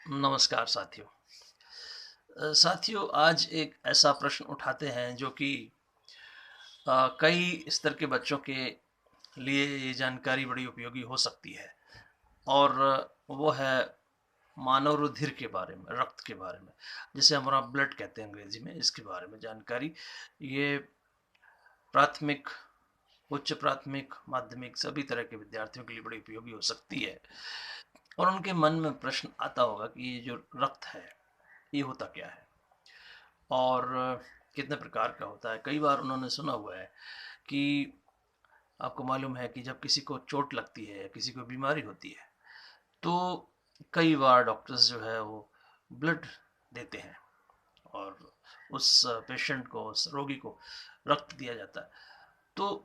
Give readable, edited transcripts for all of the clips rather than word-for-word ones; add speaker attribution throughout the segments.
Speaker 1: नमस्कार साथियों। साथियों, आज एक ऐसा प्रश्न उठाते हैं जो कि कई स्तर के बच्चों के लिए ये जानकारी बड़ी उपयोगी हो सकती है और वो है मानव रुधिर के बारे में, रक्त के बारे में, जिसे हमारा ब्लड कहते हैं अंग्रेजी में। इसके बारे में जानकारी ये प्राथमिक, उच्च प्राथमिक, माध्यमिक सभी तरह के विद्यार्थियों के लिए बड़ी उपयोगी हो सकती है। और उनके मन में प्रश्न आता होगा कि ये जो रक्त है ये होता क्या है और कितने प्रकार का होता है। कई बार उन्होंने सुना हुआ है कि आपको मालूम है कि जब किसी को चोट लगती है या किसी को बीमारी होती है तो कई बार डॉक्टर्स जो है वो ब्लड देते हैं और उस पेशेंट को, उस रोगी को रक्त दिया जाता है। तो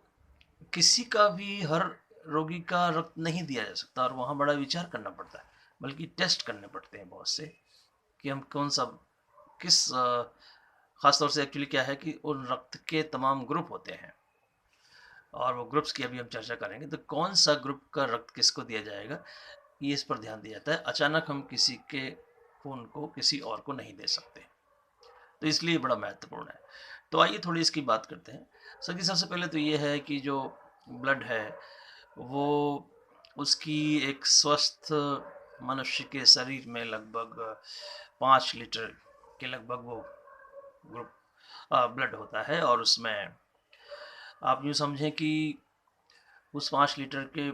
Speaker 1: किसी का भी, हर रोगी का रक्त नहीं दिया जा सकता और वहाँ बड़ा विचार करना पड़ता है, बल्कि टेस्ट करने पड़ते हैं बहुत से कि हम कौन सा, किस ख़ास तौर से एक्चुअली क्या है कि उन रक्त के तमाम ग्रुप होते हैं और वो ग्रुप्स की अभी हम चर्चा करेंगे। तो कौन सा ग्रुप का रक्त किसको दिया जाएगा, ये इस पर ध्यान दिया जाता है। अचानक हम किसी के खून को किसी और को नहीं दे सकते, तो इसलिए बड़ा महत्वपूर्ण है। तो आइए थोड़ी इसकी बात करते हैं। सबसे पहले तो ये है कि जो ब्लड है वो, उसकी एक स्वस्थ मनुष्य के शरीर में लगभग 5 लीटर के लगभग वो ग्रुप ब्लड होता है और उसमें आप यूँ समझें कि उस 5 लीटर के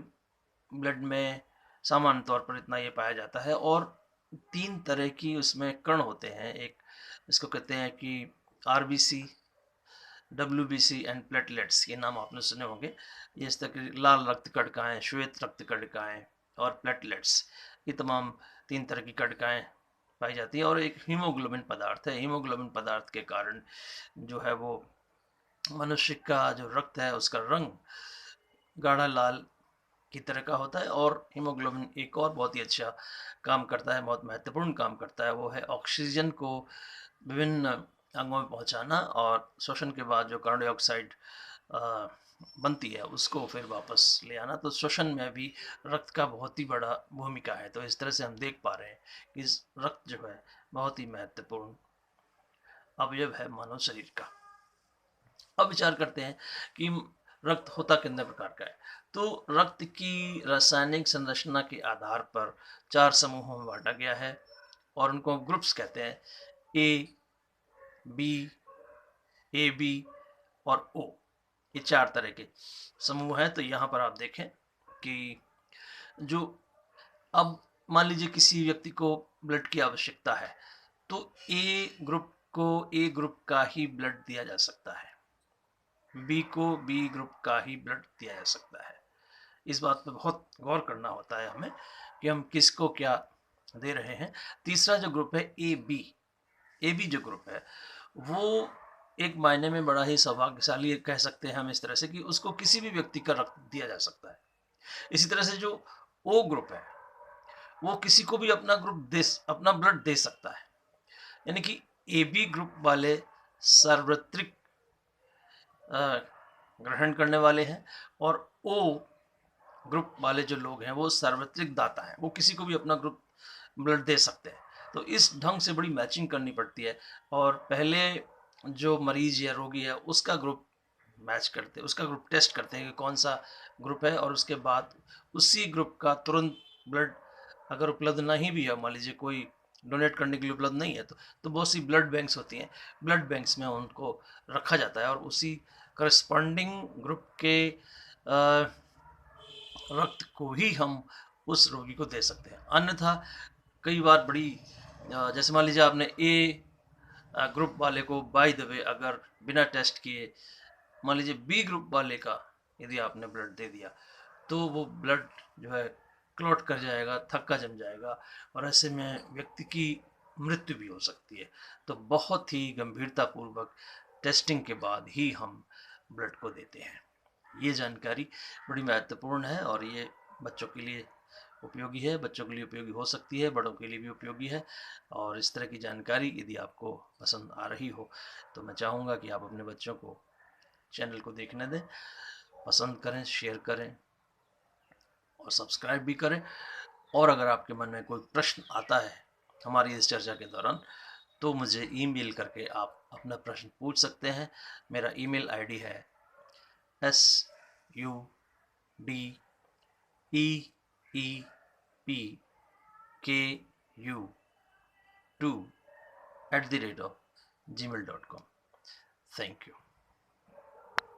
Speaker 1: ब्लड में सामान्य तौर पर इतना ये पाया जाता है। और 3 तरह की उसमें कण होते हैं। एक इसको कहते हैं कि आरबीसी, डब्ल्यूबीसी एंड प्लेटलेट्स, ये नाम आपने सुने होंगे। ये इस तरह की लाल रक्त कणिकाएँ, श्वेत रक्त कणिकाएँ और प्लेटलेट्स, ये तमाम 3 तरह की कणिकाएँ पाई जाती है। और एक हीमोग्लोबिन पदार्थ है। हीमोग्लोबिन पदार्थ के कारण जो है वो मनुष्य का जो रक्त है उसका रंग गाढ़ा लाल की तरह का होता है। और हीमोग्लोबिन एक और बहुत ही अच्छा काम करता है, बहुत महत्वपूर्ण काम करता है, वो है ऑक्सीजन को विभिन्न अंगों में पहुंचाना और श्वसन के बाद जो कार्बन डाइऑक्साइड बनती है उसको फिर वापस ले आना। तो श्वसन में भी रक्त का बहुत ही बड़ा भूमिका है। तो इस तरह से हम देख पा रहे हैं कि इस रक्त जो है बहुत ही महत्वपूर्ण अवयव है मानव शरीर का। अब विचार करते हैं कि रक्त होता कितने प्रकार का है। तो रक्त की रासायनिक संरचना के आधार पर 4 समूहों में बांटा गया है और उनको ग्रुप्स कहते हैं। ए, बी, ए बी और ओ, ये 4 तरह के समूह हैं। तो यहाँ पर आप देखें कि जो, अब मान लीजिए किसी व्यक्ति को ब्लड की आवश्यकता है तो ए ग्रुप को ए ग्रुप का ही ब्लड दिया जा सकता है, बी को बी ग्रुप का ही ब्लड दिया जा सकता है। इस बात पे बहुत गौर करना होता है हमें कि हम किसको क्या दे रहे हैं। तीसरा जो ग्रुप है ए बी जो ग्रुप है वो एक मायने में बड़ा ही सौभाग्यशाली कह सकते हैं हम इस तरह से कि उसको किसी भी व्यक्ति का रक्त दिया जा सकता है। इसी तरह से जो ओ ग्रुप है वो किसी को भी अपना ब्लड दे सकता है। यानी कि ए बी ग्रुप वाले सार्वत्रिक ग्रहण करने वाले हैं और ओ ग्रुप वाले जो लोग हैं वो सार्वत्रिक दाता हैं, वो किसी को भी अपना ग्रुप ब्लड दे सकते हैं। तो इस ढंग से बड़ी मैचिंग करनी पड़ती है और पहले जो मरीज या रोगी है उसका ग्रुप मैच करते हैं, उसका ग्रुप टेस्ट करते हैं कि कौन सा ग्रुप है। और उसके बाद उसी ग्रुप का तुरंत ब्लड अगर उपलब्ध नहीं भी है, मान लीजिए कोई डोनेट करने के लिए उपलब्ध नहीं है तो बहुत सी ब्लड बैंक्स होती हैं। ब्लड बैंक्स में उनको रखा जाता है और उसी करस्पॉन्डिंग ग्रुप के रक्त को ही हम उस रोगी को दे सकते हैं। अन्यथा कई बार बड़ी जैसे मान लीजिए आपने ए ग्रुप वाले को बाय द वे अगर बिना टेस्ट किए मान लीजिए बी ग्रुप वाले का यदि आपने ब्लड दे दिया तो वो ब्लड जो है क्लॉट कर जाएगा, थक्का जम जाएगा और ऐसे में व्यक्ति की मृत्यु भी हो सकती है। तो बहुत ही गंभीरतापूर्वक टेस्टिंग के बाद ही हम ब्लड को देते हैं। ये जानकारी बड़ी महत्वपूर्ण है और ये बच्चों के लिए उपयोगी है, बच्चों के लिए उपयोगी हो सकती है, बड़ों के लिए भी उपयोगी है। और इस तरह की जानकारी यदि आपको पसंद आ रही हो तो मैं चाहूँगा कि आप अपने बच्चों को चैनल को देखने दें, पसंद करें, शेयर करें और सब्सक्राइब भी करें। और अगर आपके मन में कोई प्रश्न आता है हमारी इस चर्चा के दौरान, तो मुझे ईमेल करके आप अपना प्रश्न पूछ सकते हैं। मेरा ईमेल आईडी है SUDEEPKU2@gmail.com। Thank you.